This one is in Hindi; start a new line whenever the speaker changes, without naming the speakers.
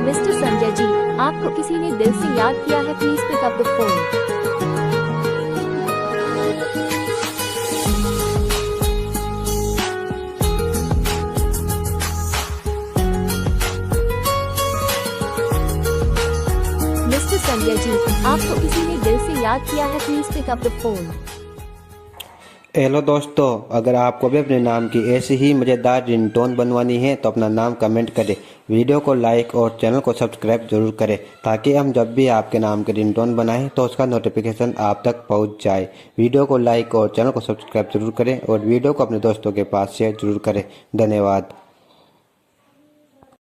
मिस्टर संजय जी, आपको किसी ने दिल से याद किया है, please pick up the phone. Mister Sanjay ji, आपको किसी ने दिल से याद किया है, please pick up the phone.
Hello दोस्तों, अगर आपको भी अपने नाम की ऐसी ही मज़ेदार रिंगटोन बनवानी है तो अपना नाम कमेंट करें, वीडियो को लाइक और चैनल को सब्सक्राइब जरूर करें ताकि हम जब भी आपके नाम की रिंगटोन बनाएं तो उसका नोटिफिकेशन आप तक पहुंच जाए। वीडियो को लाइक और चैनल को सब्सक्राइब जरूर करें और वीडियो को अपने दोस्तों के पास शेयर जरूर करें। धन्यवाद।